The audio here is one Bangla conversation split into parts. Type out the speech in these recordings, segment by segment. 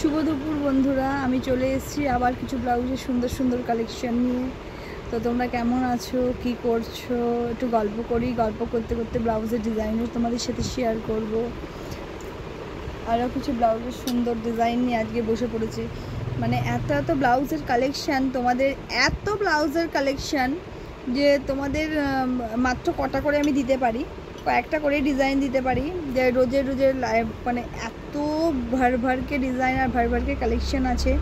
শুভ দুপুর বন্ধুরা, আমি চলে এসেছি আবার কিছু ব্লাউজের সুন্দর সুন্দর কালেকশন নিয়ে। তো তোমরা কেমন আছো, কি করছো? একটু গল্প করি, গল্প করতে করতে ব্লাউজের ডিজাইনও তোমাদের সাথে শেয়ার করব। আরও কিছু ব্লাউজের সুন্দর ডিজাইন নিয়ে আজকে বসে পড়েছি। মানে এত এত ব্লাউজের কালেকশান, তোমাদের এত ব্লাউজের কালেকশান যে তোমাদের মাত্র কটা করে আমি দিতে পারি, কয়েকটা করে ডিজাইন দিতে পারি। যে রোজের রোজের মানে এত ভারকে ডিজাইন আর ভারকে কালেকশান আছে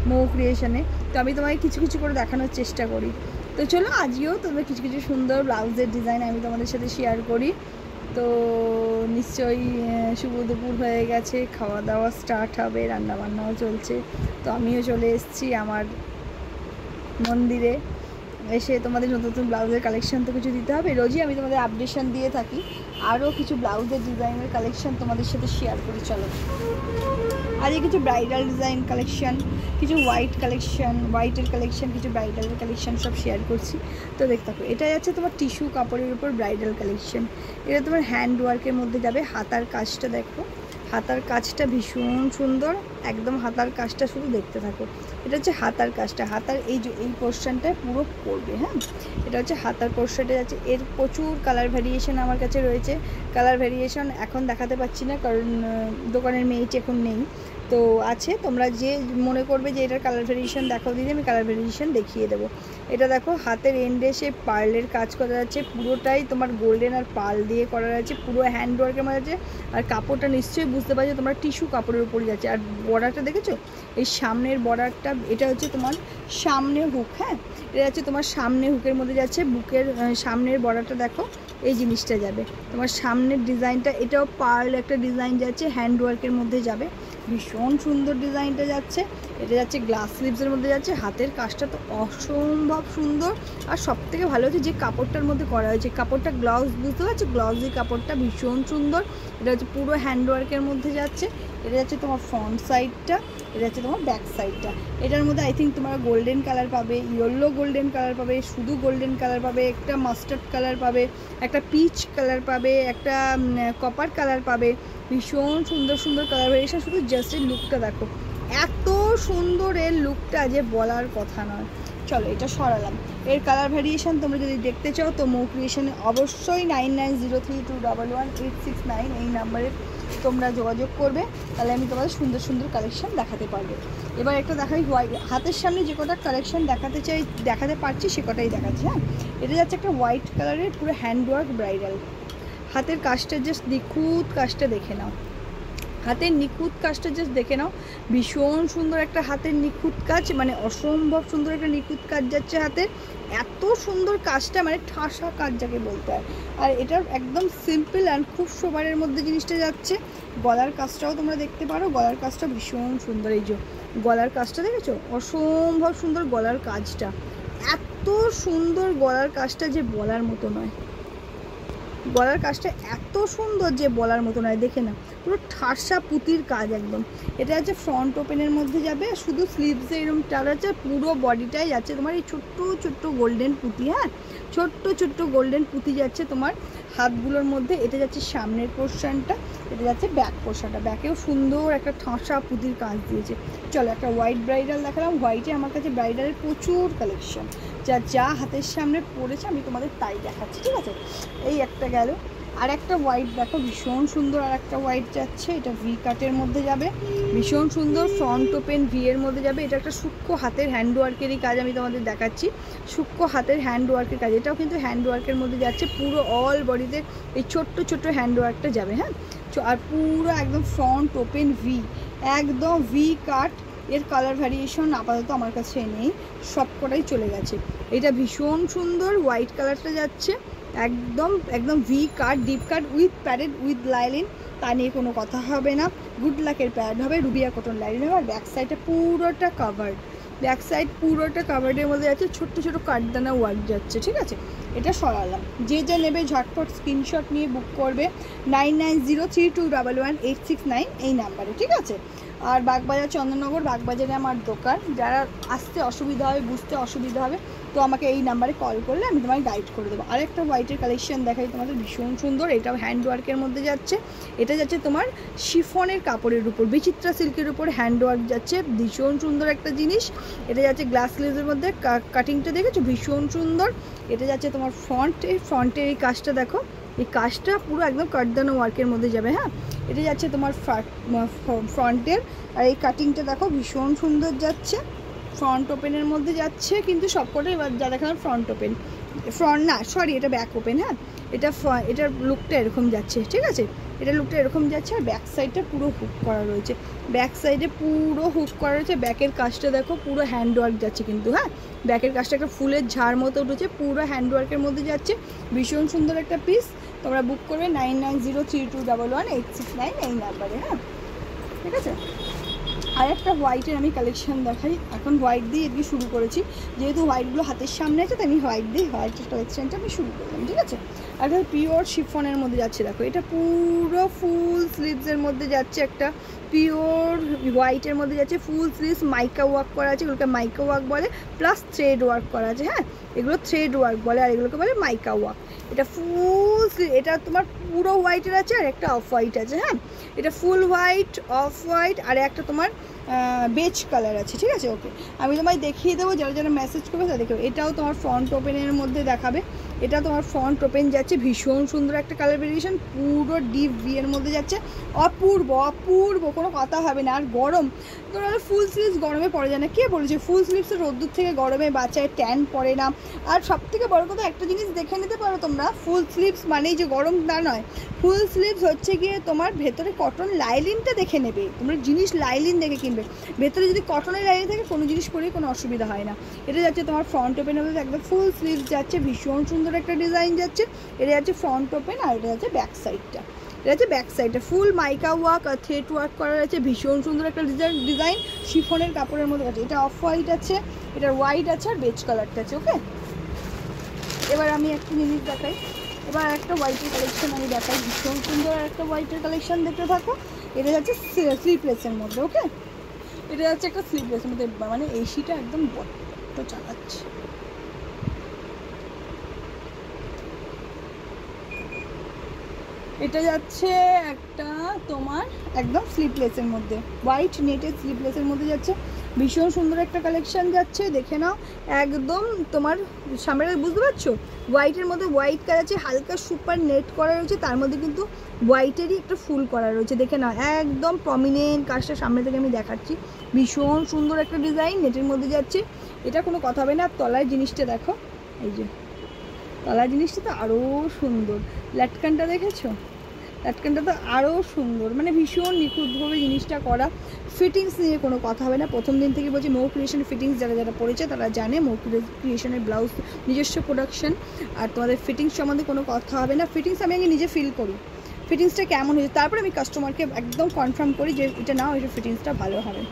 মৌ ক্রিয়েশনে। তো আমি তোমাকে কিছু কিছু করে দেখানোর চেষ্টা করি। তো চলো আজকেও তোমাদের কিছু কিছু সুন্দর ব্লাউজের ডিজাইন আমি তোমাদের সাথে শেয়ার করি। তো নিশ্চয়ই শুভ দুপুর হয়ে গেছে, খাওয়া দাওয়া স্টার্ট হবে, রান্নাবান্নাও চলছে। তো আমিও চলে এসেছি আমার মন্দিরে। এসে তোমাদের নতুন নতুন ব্লাউজের কালেকশান তো কিছু দিতে হবে, রোজই আমি তোমাদের আপডেশন দিয়ে থাকি। আরও কিছু ব্লাউজের ডিজাইনের কালেকশান তোমাদের সাথে শেয়ার করি। চলো আজকে কিছু ব্রাইডাল ডিজাইন কালেকশান, কিছু হোয়াইটের কালেকশান, কিছু ব্রাইডালের কালেকশান সব শেয়ার করছি। তো দেখতে থাকো। এটা যাচ্ছে তোমার টিস্যু কাপড়ের উপর ব্রাইডাল কালেকশান। এটা তোমার হ্যান্ড ওয়ার্কের মধ্যে যাবে। হাতার কাজটা দেখো, হাতার কাজটা ভীষণ সুন্দর, একদম হাতার কাজটা শুধু দেখতে থাকো। এটা হচ্ছে হাতার কাজটা, হাতার এই পোর্শনটায় পুরো পড়বে। হ্যাঁ, এটা হচ্ছে হাতার পোর্শনটা যাচ্ছে। এর প্রচুর কালার ভ্যারিয়েশন আমার কাছে রয়েছে। কালার ভ্যারিয়েশন এখন দেখাতে পাচ্ছি না, কারণ দোকানের মেয়েটি এখন নেই। তো আছে, তোমরা যে মনে করবে যে এটার কালার ভ্যারিয়েশন দেখাও দিদি, আমি কালার ভ্যারিয়েশন দেখিয়ে দেবো। এটা দেখো, হাতের এন্ডে সে পার্লের কাজ করা যাচ্ছে, পুরোটাই তোমার গোল্ডেন আর পার্ল দিয়ে করা যাচ্ছে, পুরো হ্যান্ডওয়ার্কের মধ্যে আছে। আর কাপড়টা নিশ্চয়ই বুঝতে পারছো তোমরা টিস্যু কাপড়ের উপরে যাচ্ছে। আর বর্ডারটা দেখেছো, এই সামনের বর্ডারটা, এটা হচ্ছে তোমার সামনে হুক। হ্যাঁ, এটা হচ্ছে তোমার সামনে হুকের মধ্যে যাচ্ছে। বুকের সামনের বর্ডারটা দেখো, এই জিনিসটা যাবে তোমার সামনের ডিজাইনটা। এটাও পার্ল একটা ডিজাইন যাচ্ছে, হ্যান্ডওয়ার্কের মধ্যে যাবে, ভীষণ সুন্দর ডিজাইনটা যাচ্ছে। এটা যাচ্ছে গ্লাস স্লিভসের মধ্যে যাচ্ছে। হাতের কাজটা তো অসম্ভব সুন্দর। আর সব থেকে ভালো হচ্ছে যে কাপড়টার মধ্যে করা হয়েছে, কাপড়টা গ্লাউজ, বুঝতে পারছো, গ্লাউজি কাপড়টা ভীষণ সুন্দর। এটা হচ্ছে পুরো হ্যান্ডওয়ার্কের মধ্যে যাচ্ছে। এটা যাচ্ছে তোমার ফ্রন্ট সাইডটা, এটা হচ্ছে তোমার ব্যাক সাইডটা। এটার মধ্যে আই থিঙ্ক তোমরা গোল্ডেন কালার পাবে, ইয়েলো গোল্ডেন কালার পাবে, শুধু গোল্ডেন কালার পাবে, একটা মাস্টার্ড কালার পাবে, একটা পিচ কালার পাবে, একটা কপার কালার পাবে। ভীষণ সুন্দর সুন্দর কালার ভ্যারিয়েশন। শুধু জাস্ট এর লুকটা দেখো, এত সুন্দর এর লুকটা যে বলার কথা নয়। চলো এটা সরালাম। এর কালার ভ্যারিয়েশন তোমরা যদি দেখতে চাও তো মৌ ক্রিয়েশনে অবশ্যই 9903211869 এই নাম্বারে তোমরা যোগাযোগ করবে, তাহলে আমি তোমাদের সুন্দর সুন্দর কালেকশন দেখাতে পারবো। এবার একটা দেখাই হোয়াইট, হাতের সামনে যে কটা কালেকশন দেখাতে পারছি সে কটাই দেখাচ্ছি। হ্যাঁ, এটা যাচ্ছে একটা হোয়াইট কালারের পুরো হ্যান্ডওয়ার্ক ব্রাইডাল। হাতের কাজটা জাস্ট নিখুঁত কাজটা দেখে নাও, হাতের নিখুঁত কাজটা জাস্ট দেখে নাও। ভীষণ সুন্দর একটা হাতের নিখুঁত কাজ, মানে অসম্ভব সুন্দর একটা নিখুঁত কাজ যাচ্ছে হাতের। এত সুন্দর কাজটা, মানে ঠাসা কাজ যাকে বলতে হয়। আর এটার একদম সিম্পল অ্যান্ড খুব সোবারের মধ্যে জিনিসটা যাচ্ছে। গলার কাজটাও তোমরা দেখতে পারো, গলার কাজটা ভীষণ সুন্দর। এই যে গলার কাজটা দেখেছো, অসম্ভব সুন্দর গলার কাজটা, এত সুন্দর গলার কাজটা যে বলার মতো নয়। গলার কাজটা এত সুন্দর যে বলার মতো নয়, দেখে না, পুরো ঠাসা পুঁতির কাজ একদম। এটা হচ্ছে ফ্রন্ট ওপেনের মধ্যে যাবে, শুধু স্লিভসে এরকম টার আছে, পুরো বডিটাই যাচ্ছে তোমার এই ছোট্ট ছোট্ট গোল্ডেন পুঁতি। হ্যাঁ, ছোট্ট ছোট্ট গোল্ডেন পুঁতি যাচ্ছে তোমার হাতগুলোর মধ্যে। এটা যাচ্ছে সামনের পোর্শনটা, এটা যাচ্ছে ব্যাক পোর্শনটা, ব্যাকেও সুন্দর একটা ঠাসা পুঁতির কাজ দিয়েছে। চলো একটা হোয়াইট ব্রাইডাল দেখালাম। হোয়াইটে আমার কাছে ব্রাইডালের প্রচুর কালেকশন, যা হাতের সামনে পড়েছে আমি তোমাদের তাই দেখাচ্ছি, ঠিক আছে। এই একটা গেল। আর একটা হোয়াইট দেখো, ভীষণ সুন্দর আর একটা হোয়াইট যাচ্ছে। এটা ভি কাটের মধ্যে যাবে, ভীষণ সুন্দর ফ্রন্ট ওপেন ভি এর মধ্যে যাবে। এটা একটা সূক্ষ্ম হাতের হ্যান্ডওয়ার্কেরই কাজ আমি তোমাদের দেখাচ্ছি, সূক্ষ্ম হাতের হ্যান্ডওয়ার্কের কাজ। এটাও কিন্তু হ্যান্ডওয়ার্কের মধ্যে যাচ্ছে, পুরো অল বডিতে এই ছোট্ট ছোট্ট হ্যান্ডওয়ার্কটা যাবে। হ্যাঁ, আর পুরো একদম ফ্রন্ট ওপেন ভি, একদম ভি কাট। এর কালার ভ্যারিয়েশন আপাতত আমার কাছে নেই, সব কটাই চলে গেছে। এটা ভীষণ সুন্দর হোয়াইট কালারটা যাচ্ছে, একদম একদম V cut, deep cut with padded with lining, তা নিয়ে কোনো কথা হবে না। গুড লাকের প্যাড হবে, রুবিয়া কটন লাইলিন হবে। আর ব্যাক সাইডটা পুরোটা কাভার্ড, ব্যাক সাইড পুরোটা কাভার্ডের মধ্যে যাচ্ছে, ছোট্ট ছোটো কাঠদানা ওয়ার্ক যাচ্ছে, ঠিক আছে। এটা সরালাম। যে যে নেবে ঝটপট স্ক্রিনশট নিয়ে বুক করবে 9903211869 এই নাম্বারে, ঠিক আছে। আর বাগবাজার চন্দননগর বাগবাজারে আমার দোকান, যারা আসতে অসুবিধা হবে বুঝতে অসুবিধা হবে তো আমাকে এই নাম্বারে কল করলে আমি তোমায় গাইড করে দেবো। আরেকটা হোয়াইটের কালেকশন দেখাই তোমাদের, ভীষণ সুন্দর, এটাও হ্যান্ডওয়ার্কের মধ্যে যাচ্ছে। এটা যাচ্ছে তোমার শিফনের কাপড়ের উপর, বিচিত্রা সিল্কের উপর হ্যান্ডওয়ার্ক যাচ্ছে, ভীষণ সুন্দর একটা জিনিস। এটা যাচ্ছে গ্লাস স্লিভসের মধ্যে, কাটিংটা দেখেছো ভীষণ সুন্দর। এটা যাচ্ছে তোমার ফ্রন্টের এই কাজটা দেখো, এই কাজটা পুরো একদম কাটদানো ওয়ার্কের মধ্যে যাবে। হ্যাঁ, এটা যাচ্ছে তোমার ফ্রন্টের, আর এই কাটিংটা দেখো ভীষণ সুন্দর যাচ্ছে, ফ্রন্ট ওপেনের মধ্যে যাচ্ছে। কিন্তু সবকটাই যা দেখানো ফ্রন্ট ওপেন, ফ্রন্ট না সরি এটা ব্যাক ওপেন। হ্যাঁ, এটার লুকটা এরকম যাচ্ছে, ঠিক আছে, এটার লুকটা এরকম যাচ্ছে। আর ব্যাক সাইডটা পুরো হুক করা রয়েছে, ব্যাক সাইডে পুরো হুক করা রয়েছে। ব্যাকের কাজটা দেখো পুরো হ্যান্ডওয়ার্ক যাচ্ছে কিন্তু। হ্যাঁ, ব্যাকের কাজটা একটা ফুলের ঝাড় মতো উঠেছে, পুরো হ্যান্ডওয়ার্কের মধ্যে যাচ্ছে, ভীষণ সুন্দর একটা পিস। তোমরা বুক করবে 9903211869 এই নাম্বারে। হ্যাঁ, ঠিক আছে। আর একটা হোয়াইটের আমি কালেকশন দেখাই, এখন হোয়াইট দিয়ে এদিকে শুরু করেছি, যেহেতু হোয়াইটগুলো হাতের সামনে আছে তাই আমি হোয়াইটের কালেকশনটা আমি শুরু করলাম, ঠিক আছে। আর একটা পিওর শিফনের মধ্যে যাচ্ছে দেখো, এটা পুরো ফুল স্লিভসের মধ্যে যাচ্ছে, একটা পিওর হোয়াইটের মধ্যে যাচ্ছে, ফুল স্লিভস মাইকা ওয়ার্ক করা আছে, এগুলোকে মাইকা ওয়ার্ক বলে, প্লাস থ্রেড ওয়ার্ক করা আছে। হ্যাঁ, এগুলো থ্রেড ওয়ার্ক বলে আর এগুলোকে বলে মাইকা ওয়ার্ক। এটা ফুল, এটা তোমার পুরো হোয়াইটের আছে আর একটা অফ হোয়াইট আছে। হ্যাঁ, এটা ফুল হোয়াইট, অফ হোয়াইট আর একটা তোমার বেজ কালার আছে, ঠিক আছে। ওকে, আমি তোমায় দেখিয়ে দেবো, যারা যারা মেসেজ করবে তারা দেখবে। এটাও তোমার ফ্রন্ট ওপেনের মধ্যে দেখাবে, এটা তোমার ফ্রন্ট ওপেন যাচ্ছে, ভীষণ সুন্দর একটা কালার ভেরিয়েশন, পুরো ডিপ ভি এর মধ্যে যাচ্ছে, অপূর্ব অপূর্ব, কোনো কথা হবে না। আর গরম, তোমরা ফুল স্লিভস গরমে পড়ে যায় না, কে বলেছে ফুল স্লিভসে রোদ্দুর থেকে গরমে বাঁচায়, ট্যান পড়ে না। আর সব থেকে বড় কথা একটা জিনিস দেখে নিতে পারো তোমরা, ফুল স্লিভস মানেই যে গরম তা নয়, ফুল স্লিভস হচ্ছে গিয়ে তোমার ভেতরে কটন লাইলিনটা দেখে নেবে, তোমরা জিনিস লাইলিন দেখে কিনবে। ভেতরে যদি কটনের লাইলিন থাকে কোনো জিনিস পরেই কোনো অসুবিধা হয় না। এটা যাচ্ছে তোমার ফ্রন্ট ওপেনের মধ্যে একদম ফুল স্লিভস যাচ্ছে, ভীষণ সুন্দর একটা ডিজাইন যাচ্ছে। এটা যাচ্ছে ফ্রন্ট ওপেন আর এটা যাচ্ছে ব্যাক সাইডটা, এটা হচ্ছে ব্যাক সাইডটা ফুল মাইকা ওয়ার্ক আর থ্রেড ওয়ার্ক করা আছে, ভীষণ সুন্দর একটা ডিজাইন শিফনের কাপড়ের মধ্যে আছে। এটা অফ হোয়াইট আছে, এটা হোয়াইট আছে আর বেজ কালারটা আছে। ওকে, এবার আমি একটা জিনিস দেখাই, এবার একটা হোয়াইটের কালেকশন আমি দেখাই, ভীষণ সুন্দর আর একটা হোয়াইটের কালেকশন দেখতে থাকো। এটা যাচ্ছে স্লিভলেসের মধ্যে। ওকে, এটা যাচ্ছে একটা স্লিভলেসের মধ্যে, মানে এসিটা একদম বড্ড চালাচ্ছে। এটা যাচ্ছে একটা তোমার একদম স্লিভলেসের মধ্যে, হোয়াইট নেটের স্লিভলেসের মধ্যে যাচ্ছে, ভীষণ সুন্দর একটা কালেকশন যাচ্ছে, দেখে নাও। একদম তোমার সামনে বুঝতে পারছো, হোয়াইটের মধ্যে হোয়াইট কালার আছে, হালকা সুপার নেট করা রয়েছে, তার মধ্যে কিন্তু হোয়াইটেরই একটা ফুল করা রয়েছে, দেখে নাও একদম প্রমিনেন্ট কাজটা সামনে থেকে আমি দেখাচ্ছি, ভীষণ সুন্দর একটা ডিজাইন নেটের মধ্যে যাচ্ছে। এটা কোনো কথা হবে না। তলার জিনিসটা দেখো, এই যে তলার জিনিসটা তো আরও সুন্দর, লাটকানটা দেখেছো, লাটকানটা তো আরও সুন্দর, মানে ভীষণ নিখুঁতভাবে জিনিসটা করা। ফিটিংস নিয়ে কোনো কথা হবে না, প্রথম দিন থেকে বলছি মৌ ক্রিয়েশন ফিটিংস যারা যারা পড়েছে তারা জানে মৌ ক্রিয়েশনের ব্লাউজ নিজস্ব প্রোডাকশন, আর তোমাদের ফিটিংস সম্বন্ধে কোনো কথা হবে না। ফিটিংস আমি আগে নিজে ফিল করি, ফিটিংসটা কেমন হয়েছে, তারপরে আমি কাস্টমারকে একদম কনফার্ম করি যে এটা নাও, এটা ফিটিংসটা ভালো হবে।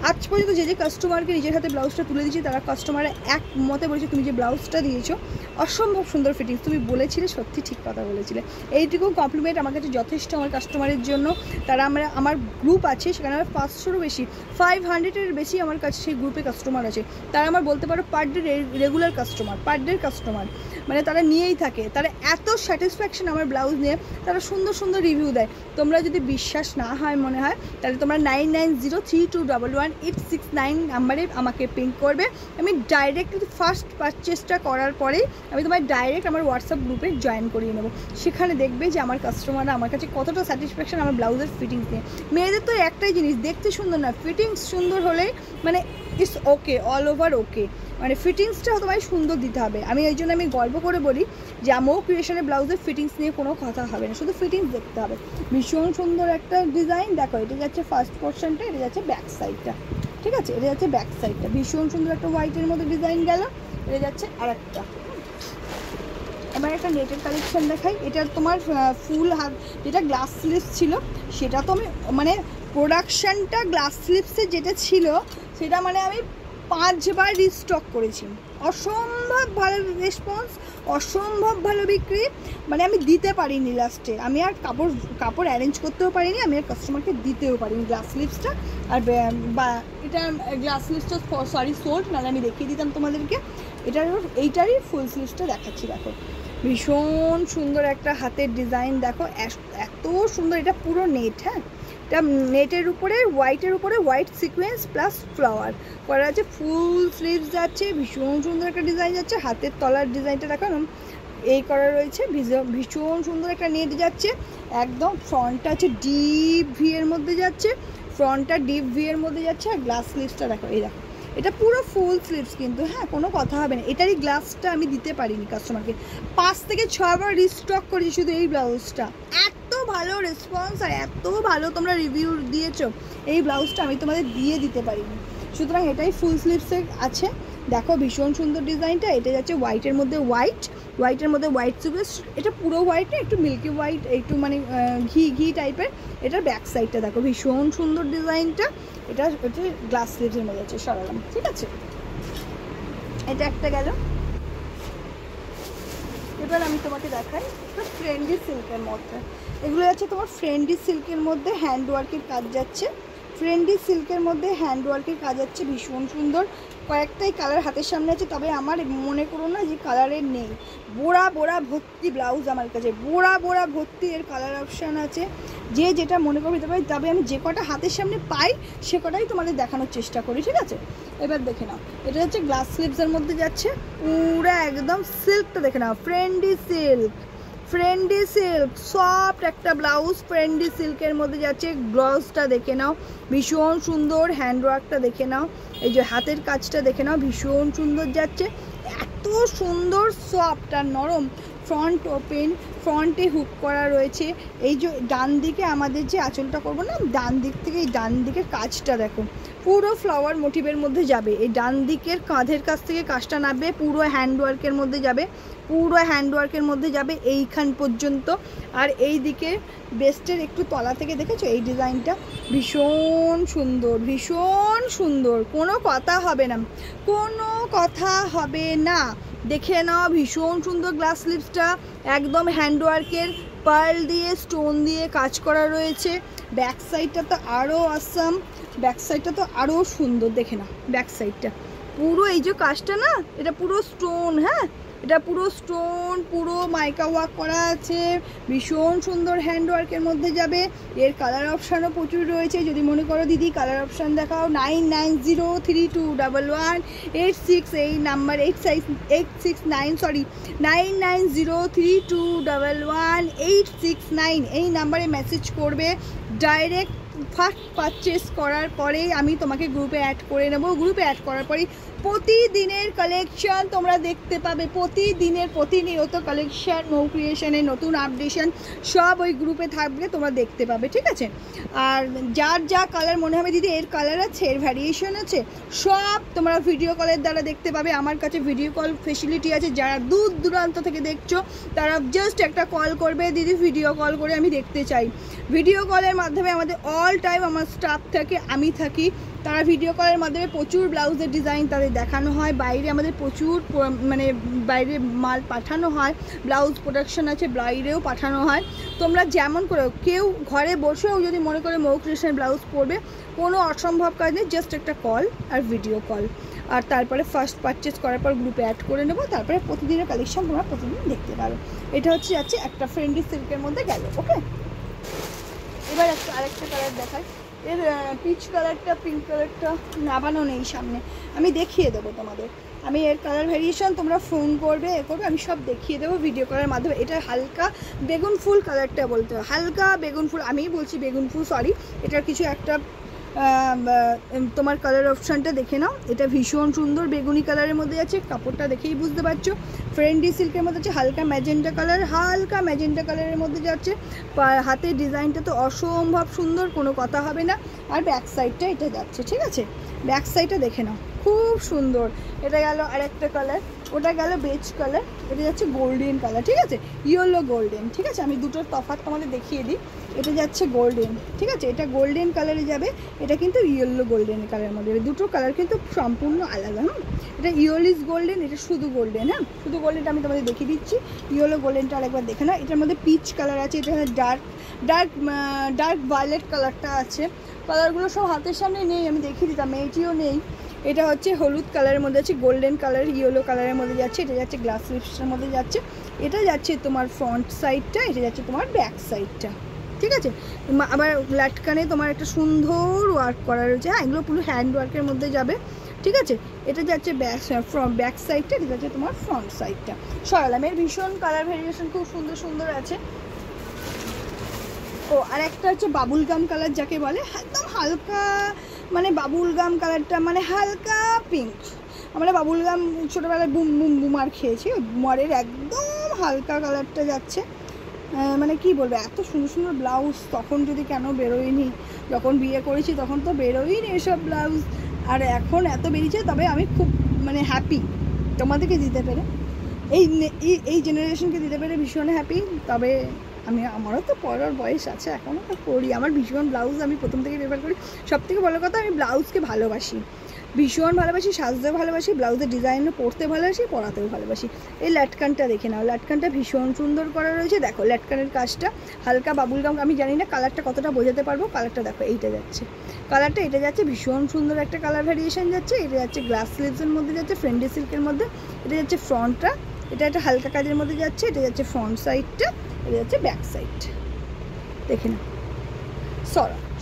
আজ পর্যন্ত যে যে কাস্টমারকে নিজের হাতে ব্লাউজটা তুলে দিয়েছি তারা কাস্টমাররা এক মতে বলেছে তুমি যে ব্লাউজটা দিয়েছো অসম্ভব সুন্দর ফিটিংস, তুমি বলেছিলে সত্যি ঠিক কথা বলেছিলে। এইটুকু কমপ্লিমেন্ট আমার কাছে যথেষ্ট আমার কাস্টমারের জন্য। তারা আমার গ্রুপ আছে, সেখানে আমার 500-এরও বেশি, 500-এর বেশি আমার কাছে সেই গ্রুপে কাস্টমার আছে। তারা আমার বলতে পারো পার ডে রেগুলার কাস্টমার, পার ডের কাস্টমার, মানে তারা নিয়েই থাকে, তারা এত স্যাটিসফ্যাকশন আমার ব্লাউজ নিয়ে, তারা সুন্দর সুন্দর রিভিউ দেয়। তোমরা যদি বিশ্বাস না হয় মনে হয় তাহলে তোমরা 9903211869 নাম্বারে আমাকে পিং করবে। আমি ডাইরেক্ট ফার্স্ট পারচেসটা করার পরেই আমি তোমার ডাইরেক্ট আমার হোয়াটসঅ্যাপ গ্রুপে জয়েন করিয়ে নেবো। সেখানে দেখবে যে আমার কাস্টমাররা আমার কাছে কতটা স্যাটিসফ্যাকশন আমার ব্লাউজের ফিটিংস নিয়ে। মেয়েদের তো একটাই জিনিস, দেখতে সুন্দর না, ফিটিংস সুন্দর হলেই মানে ইটস ওকে, অল ওভার ওকে, মানে ফিটিংসটা তোমায় সুন্দর দিতে হবে। আমি এই জন্য আমি গল্প করে বলি যে মৌ ক্রিয়েশনের ব্লাউজের ফিটিংস নিয়ে কোনো কথা হবে না, শুধু ফিটিংস দেখতে হবে। ভীষণ সুন্দর একটা ডিজাইন দেখো, এটা যাচ্ছে ফার্স্ট পোর্শনটা, এটা যাচ্ছে ব্যাক সাইডটা, ঠিক আছে, এটা যাচ্ছে ব্যাক সাইডটা, ভীষণ সুন্দর একটা হোয়াইটের মধ্যে ডিজাইন গেল। এটা যাচ্ছে আর একটা, এবার একটা নেটের কালেকশন দেখাই। এটা তোমার ফুল হাত, যেটা গ্লাস স্লিভস ছিল সেটা তো আমি মানে প্রোডাকশানটা গ্লাস স্লিভসে যেটা ছিল সেটা মানে আমি 5 বার রিস্টক করেছি, অসম্ভব ভালো রেসপন্স, অসম্ভব ভালো বিক্রি, মানে আমি দিতে পারিনি লাস্টে, আমি আর কাপড় অ্যারেঞ্জ করতেও পারিনি, আমি আর কাস্টমারকে দিতেও পারিনি গ্লাস স্লিভসটা। আর বা এটা গ্লাস স্লিভসটা সরি সোল্ড, নাহলে আমি দেখিয়ে দিতাম তোমাদেরকে। এইটারই ফুল স্লিভসটা দেখাচ্ছি। দেখো ভীষণ সুন্দর একটা হাতের ডিজাইন, দেখো এত সুন্দর, এটা পুরো নেট, হ্যাঁ এটা নেটের উপরে হোয়াইট সিকোয়েন্স প্লাস ফ্লাওয়ার করা আছে, ফুল স্লিভস যাচ্ছে, ভীষণ সুন্দর একটা ডিজাইন যাচ্ছে। হাতের তলার ডিজাইনটা দেখানো এই করা রয়েছে, ভীষণ সুন্দর একটা নেট যাচ্ছে। একদম ফ্রন্টটা আছে ডিপ ভি এর মধ্যে যাচ্ছে, আর গ্লাস স্লিভসটা দেখো, এই দেখো এটা পুরো ফুল স্লিভস কিন্তু, হ্যাঁ কোনো কথা হবে না। এটারই গ্লাসটা আমি দিতে পারিনি কাস্টমারকে, 5 থেকে 6 বার রিস্টক করেছি শুধু এই ব্লাউজটা। এত ভালো রেসপন্স আর এত ভালো তোমরা রিভিউ দিয়েছো, এই ব্লাউজটা আমি তোমাদের দিয়ে দিতে পারিনি। সুতরাং এটাই ফুল স্লিভসে আছে। দেখো ভীষণ সুন্দর ডিজাইনটা, এটা যাচ্ছে হোয়াইটের মধ্যে হোয়াইট সিকোয়েন্স, এটা পুরো হোয়াইট না, একটু মিল্কি হোয়াইট, একটু মানে ঘি টাইপের। এটার ব্যাক সাইডটা দেখো ভীষণ সুন্দর ডিজাইনটা, এটা গ্লাস স্লিভসের মধ্যে আছে, সরালাম, ঠিক আছে। এটা একটা গেল। এবার আমি তোমাকে দেখাই ফ্রেন্ডি সিল্কের মধ্যে, এগুলো যাচ্ছে তোমার ফ্রেন্ডি সিল্কের মধ্যে হ্যান্ডওয়ার্কের কাজ যাচ্ছে, ভীষণ সুন্দর। কয়েকটাই কালার হাতের সামনে আছে, তবে আমার মনে করো না যে কালারের নেই, বোড়া ভর্তি ব্লাউজ আমার কাছে, বোড়া ভর্তি এর কালার অপশান আছে, যে যেটা মনে করো দিতে পারি। তবে আমি যে কটা হাতের সামনে পাই সে কটাই তোমাদের দেখানোর চেষ্টা করি, ঠিক আছে। এবার দেখে নাও, এটা হচ্ছে গ্লাস স্লিভসের মধ্যে যাচ্ছে, পুরো একদম সিল্কটা দেখে নাও, ফ্রেন্ডি সিল্ক সফট একটা ব্লাউজ, ফ্রেন্ডি সিল্কের মধ্যে যাচ্ছে। ব্লাউজটা দেখে নাও ভীষণ সুন্দর, হ্যান্ডওয়ার্কটা দেখে নাও, এই যে হাতের কাজটা দেখে নাও ভীষণ সুন্দর যাচ্ছে, এত সুন্দর সফট আর নরম। ফ্রন্ট ওপেন, ফ্রন্টে হুক করা রয়েছে। এই যে ডান দিকে আমাদের যে আঁচলটা করবো না, ডান দিক থেকে এই ডান দিকের কাজটা দেখো, পুরো ফ্লাওয়ার মোটিভের মধ্যে যাবে। এই ডান দিকের কাঁধের কাছ থেকে কাজটা নামবে, পুরো হ্যান্ডওয়ার্কের মধ্যে যাবে এইখান পর্যন্ত। আর এই দিকে বেস্টের একটু তলা থেকে দেখেছো এই ডিজাইনটা, ভীষণ সুন্দর, কোনো কথা হবে না, দেখে নাও ভীষণ সুন্দর। গ্লাস স্লিভসটা একদম হ্যান্ডওয়ার্কের পার্ল দিয়ে স্টোন দিয়ে কাজ করা রয়েছে। ব্যাক সাইডটা তো আরও আসাম, সুন্দর, দেখে নাও ব্যাক সাইডটা পুরো এই যে কাজটা না, এটা পুরো স্টোন, হ্যাঁ এটা পুরো স্টোন, পুরো মাইকা ওয়ার্ক করা আছে, ভীষণ সুন্দর হ্যান্ডওয়ার্কের মধ্যে যাবে। এর কালার অপশানও প্রচুর রয়েছে, যদি মনে করো দিদি কালার অপশান দেখাও, 99032186, এই নাম্বার 9903218669, এই নাম্বারে মেসেজ করবে। ডাইরেক্ট ফার্স্ট পারচেস করার পরেই আমি তোমাকে গ্রুপে অ্যাড করে নেব, গ্রুপে অ্যাড করার পরেই প্রতিদিনের কালেকশান তোমরা দেখতে পাবে, প্রতিনিয়ত কালেকশান, মৌ ক্রিয়েশনের নতুন আপডেশন সব ওই গ্রুপে থাকবে, তোমরা দেখতে পাবে, ঠিক আছে। আর যার যা কালার মনে হবে দিদি এর কালার আছে, এর ভ্যারিয়েশন আছে, সব তোমরা ভিডিও কলের দ্বারা দেখতে পাবে। আমার কাছে ভিডিও কল ফেসিলিটি আছে, যারা দূর দূরান্ত থেকে দেখছো তারা জাস্ট একটা কল করবে, দিদি ভিডিও কল করে আমি দেখতে চাই। ভিডিও কলের মাধ্যমে আমাদের অল টাইম আমার স্টাফ থাকে, আমি থাকি, তারা ভিডিও কলের মাধ্যমে প্রচুর ব্লাউজের ডিজাইন তাদের দেখানো হয়। বাইরে আমাদের প্রচুর মানে বাইরে মাল পাঠানো হয়, ব্লাউজ প্রোডাকশন আছে, বাইরেও পাঠানো হয়। তোমরা যেমন করে কেউ ঘরে বসেও যদি মনে করে মৌ ক্রিয়েশনের ব্লাউজ পরবে, কোনো অসম্ভব কাজ নেই, জাস্ট একটা কল আর ভিডিও কল। আর তারপরে ফার্স্ট পারচেস করার পর গ্রুপে অ্যাড করে নেবো, তারপরে প্রতিদিনের কালেকশন তোমরা প্রতিদিন দেখতে পারো। এটা হচ্ছে যাচ্ছে একটা ফ্রেন্ডলি সিল্কের মধ্যে গেল, ওকে। এবার আরেকটা কালার দেখাই, এর পিচ কালারটা, পিঙ্ক কালারটা নামানো নেই সামনে, আমি দেখিয়ে দেবো তোমাদের। আমি এর কালার ভ্যারিয়েশন তোমরা ফোন করবে, আমি সব দেখিয়ে দেবো ভিডিও কলের মাধ্যমে। এটা হালকা বেগুন ফুল কালারটা বলতে হয়, হালকা বেগুন ফুল, আমি বলছি বেগুন ফুল, সরি, এটার কিছু একটা তোমার কালার অপশানটা দেখে নাও, এটা ভীষণ সুন্দর বেগুনি কালারের মধ্যে আছে, কাপড়টা দেখেই বুঝতে পারছো। ফ্রেন্ডি সিল্কের মধ্যে আছে, হালকা ম্যাজেন্টা কালারের মধ্যে যাচ্ছে। হাতের ডিজাইনটা তো অসম্ভব সুন্দর, কোনো কথা হবে না। আর ব্যাক সাইডটা এটা যাচ্ছে, ঠিক আছে, ব্যাক সাইডটা দেখে নাও খুব সুন্দর। এটা গেল আরেকটা কালার, ওটা গেল বেজ কালার, এটা যাচ্ছে গোল্ডেন কালার, ঠিক আছে, ইয়েলো গোল্ডেন, ঠিক আছে। আমি দুটোর তফাৎ তোমাদের দেখিয়ে দিই। এটা যাচ্ছে গোল্ডেন, ঠিক আছে, এটা গোল্ডেন কালারে যাবে, এটা কিন্তু ইয়েলো গোল্ডেন কালারের মধ্যে যাবে। দুটো কালার কিন্তু সম্পূর্ণ আলাদা। এটা ইয়েলিস গোল্ডেন, এটা শুধু গোল্ডেন। হ্যাঁ, শুধু গোল্ডেনটা আমি তোমাদের দেখিয়ে দিচ্ছি। ইয়েলো গোল্ডেনটা আরেকবার দেখে না। এটার মধ্যে পিচ কালার আছে, এটা ডার্ক ভায়োলেট কালারটা আছে। কালারগুলো সব হাতের সামনে নেই, আমি দেখিয়ে দিতাম, এইটিও নেই। এটা হচ্ছে হলুদ কালারের মধ্যে আছে, গোল্ডেন কালার, ইয়েলো কালারের মধ্যে যাচ্ছে। এটা যাচ্ছে গ্লাস লিপসের মধ্যে যাচ্ছে। এটা যাচ্ছে তোমার ফ্রন্ট সাইডটা, এটা যাচ্ছে তোমার ব্যাক সাইডটা, ঠিক আছে। আবার লাটকানে তোমার একটা সুন্দর ওয়ার্ক করা রয়েছে। হ্যাঁ, এগুলো পুরো হ্যান্ড ওয়ার্কের মধ্যে যাবে, ঠিক আছে। এটা যাচ্ছে ব্যাক সাইডটা, এটা যাচ্ছে তোমার ফ্রন্ট সাইডটা। সরালাম, এর ভীষণ কালার ভেরিয়েশন খুব সুন্দর সুন্দর আছে। ও আর একটা হচ্ছে বাবুল গাম কালার যাকে বলে, একদম হালকা মানে বাবুল গাম কালারটা মানে হালকা পিঙ্ক। আমরা বাবুল গাম ছোটোবেলায় বুমার খেয়েছি, বুমারের একদম হালকা কালারটা যাচ্ছে। মানে কি বলবো, এত সুন্দর সুন্দর ব্লাউজ তখন যদি কেন বেরোয়নি, যখন বিয়ে করেছি তখন তো বেরোয়নি এসব ব্লাউজ, আর এখন এত বেরিয়েছে। তবে আমি খুব মানে হ্যাপি তোমাদেরকে দিতে পেরে, এই জেনারেশনকে দিতে পেরে ভীষণ হ্যাপি। তবে আমারও তো পরার বয়স আছে, এখনও তো করি। আমার ভীষণ ব্লাউজ আমি প্রথম থেকে প্রেফার করি। সবথেকে ভালো কথা, আমি ব্লাউজকে ভালোবাসি, ভীষণ ভালোবাসি, সাজতেও ভালোবাসি, ব্লাউজের ডিজাইনও পরতে ভালোবাসি, পরাতেও ভালোবাসি। এই লাটকানটা দেখে নাও, লাটকানটা ভীষণ সুন্দর করা রয়েছে। দেখো লাটকানের কাজটা হালকা বাবুলগাম, আমি জানি না কালারটা কতটা বোঝাতে পারবো। কালারটা দেখো, এইটা যাচ্ছে কালারটা, এটা যাচ্ছে ভীষণ সুন্দর একটা কালার ভ্যারিয়েশন যাচ্ছে। এটা যাচ্ছে গ্লাস স্লিভসের মধ্যে যাচ্ছে, ফ্রেন্ডি সিল্কের মধ্যে। এটা যাচ্ছে ফ্রন্টটা, এটা একটা হালকা কাজের মধ্যে যাচ্ছে। এটা যাচ্ছে ফ্রন্ট সাইডটা, এটা যাচ্ছে ব্যাক সাইড, দেখে নাও।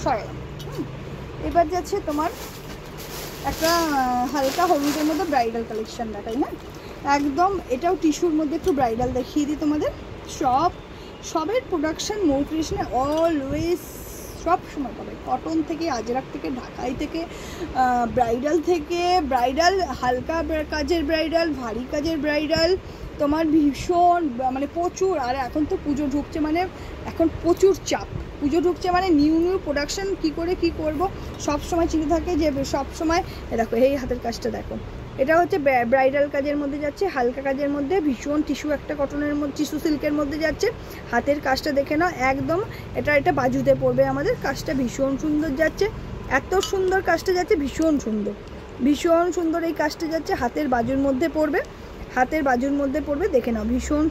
সরালাম। এবার যাচ্ছে তোমার একটা হালকা হলুদের মধ্যে ব্রাইডাল কালেকশন দেখাই। হ্যাঁ, একদম এটাও টিস্যুর মধ্যে একটু ব্রাইডাল দেখিয়ে দিই তোমাদের। সবের প্রোডাকশান মৌ ক্রিয়েশনে অলওয়েজ সব সময় পাবে, কটন থেকে, আজরাক থেকে, ঢাকাই থেকে, ব্রাইডাল হালকা কাজের ব্রাইডাল, ভারী কাজের ব্রাইডাল, তোমার ভীষণ মানে প্রচুর। আর এখন তো পুজো ঢুকছে, মানে এখন প্রচুর চাপ, পুজো ঢুকছে মানে নিউ প্রোডাকশান কী করে কী করবো সব সময় চিন্তা থাকে যে সব সময়। দেখো এই হাতের কাজটা দেখো, এটা হচ্ছে ব্রাইডাল কাজের মধ্যে যাচ্ছে, হালকা কাজের মধ্যে, ভীষণ টিস্যু একটা কটনের মধ্যে, টিস্যু সিল্কের মধ্যে যাচ্ছে। হাতের কাজটা দেখে নাও, একদম এটা বাজুতে পড়বে আমাদের। কাজটা ভীষণ সুন্দর যাচ্ছে, এত সুন্দর কাজটা যাচ্ছে, ভীষণ সুন্দর এই কাজটা যাচ্ছে। হাতের বাজুর মধ্যে পড়বে, দেখে নাও, ভীষণ